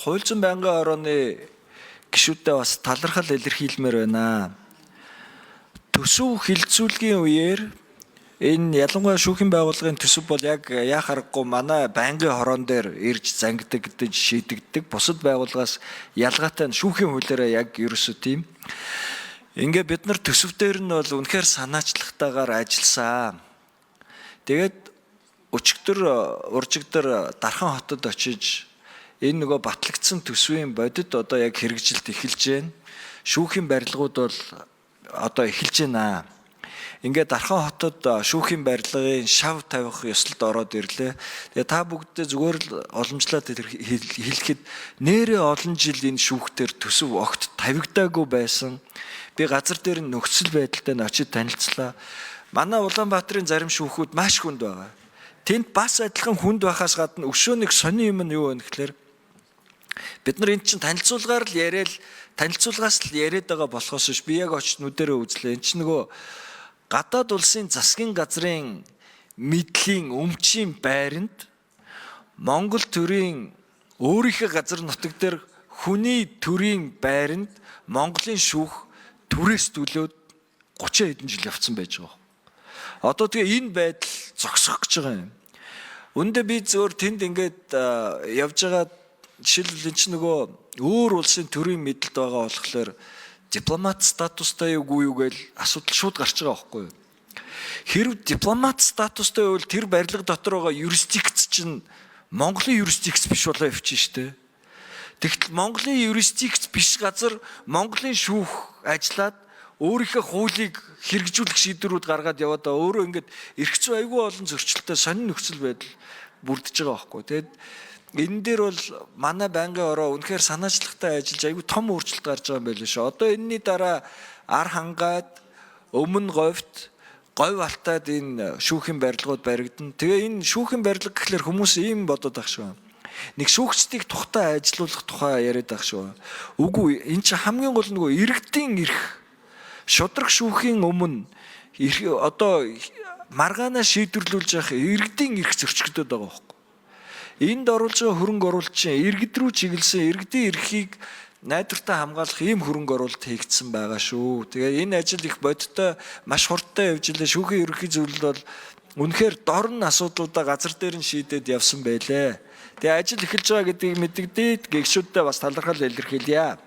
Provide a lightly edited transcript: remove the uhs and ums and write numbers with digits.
хууль зүйн байнгын орооны гишүүдтэй бас талархал илэрхийлмээр байна. Төсөв хилцүүлгийн үеэр энэ ялангуяа шүүхийн байгууллагын төсөв бол яг яах аргагүй манай байнгын хорон дээр ирж зангиддаг, шийдэгддэг. Бусад байгууллагаас ялгаатай нь шүүхийн хуулиараа яг ерөөсөө тийм. Ингээ бид нар төсөв дээр нь бол үнэхээр санаачлагтайгаар ажилласан. Тэгээд өчигдөр уржигдөр Дархан хотод очиж энэ нөгөө батлагдсан төсвийн бодит одоо яг хэрэгжилт эхэлж байна. Шүүхийн барилгууд бол одоо эхэлж байна. Ингээд Дархан хотод шүүхийн барилгын шав тавих ёслолд ороод ирлээ. Тэгээ та бүгдээ зүгээр л уламжлаад хэлэхэд нэрээ олон жил энэ шүүхтэр төсөв огт тавигдаагүй байсан. Би газар дээр нөхцөл байдалтай нь очиж танилцлаа. Манай Улаанбаатарын зарим шүүхүүд маш хүнд байгаа. Тэнд бас адилхан хүнд байхаас гадна өшөөнийг сони юм нь юу вэ гэхээр бид нар эн чинь танилцуулгаар л яриад танилцуулгаас л яриад байгаа болохоос ш би яг очиж нүдэрээ үзлээ. Эн чинь нөгөө гадаад улсын засгийн газрын мэдлийн өмчийн байранд Монгол төрийн өөрийнхөө газар нутаг дээр хүний төрийн байранд Монголын шүүх түрээс төлөөд 30 хэдэн жил явцсан байж байгаа. Одоо тэгээ энэ байдал зогсох гэж байгаа юм. Үндэ би зөөр тэнд ингээд явж байгаа жишээлбэл энэ чинь нөгөө өөр улсын төрийн мэдэлд байгаа болохоор дипломат статустай юу гээл асуудал шууд гарч байгаа байхгүй юу? Хэрв дипломат статустай бол тэр барилга дотор байгаа юрисдикц чинь Монголын юрисдикц биш болоо явчих штэ. Тэгтэл Монголын юрисдикц биш газар Монголын шүүх ажиллаад өөрийнхөө хуулийг хэрэгжүүлэх шийдвэрүүд гаргаад яваад өөрөө ингээд эрх зүй аягүй олон зөрчилтэй сонин нөхцөл байдал бүрдэж байгаа байхгүй. Тэгэд энэ дээр бол манай байнгын ороо үнэхээр санаачлагтай ажиллаж аягүй том өөрчлөлт гарч байгаа юм байл шүү. Одоо энэний дараа ар хангаад өмнө говьт говь алтаад энэ шүүхийн барилгууд баригдана. Тэгээ энэ шүүхийн барилга гэхлээр хүмүүс ийм бодоод байх шүү. Нэг шүүгчдийг тухтай ажилуулах тухай яриад байх шүү. Үгүй энэ чинь хамгийн гол нөгөө иргэдийн эрх шудраг шүүхийн өмнө одоо маргаанаа шийдвэрлүүлж явах иргэдийн эрх зөрчигдөд байгаа байхгүй. Энд оруулж байгаа хөрөнгө оруулалтын иргэд рүү чиглэсэн иргэдийн эрхийг найдвартай хамгаалах ийм хөрөнгө оруулалт хийгдсэн байгаа шүү. Тэгээ энэ ажил их бодиттой маш хурдтай явж илээ. Шүүхийн ерөнхий зөвлөл бол үнэхээр дорн асуудлуудаа газар дээр нь шийдээд явсан байлээ. Тэгээ ажил эхэлж байгаа гэдгийг мэдэгдээд гэгшүүдтэй бас талархал илэрхийлье.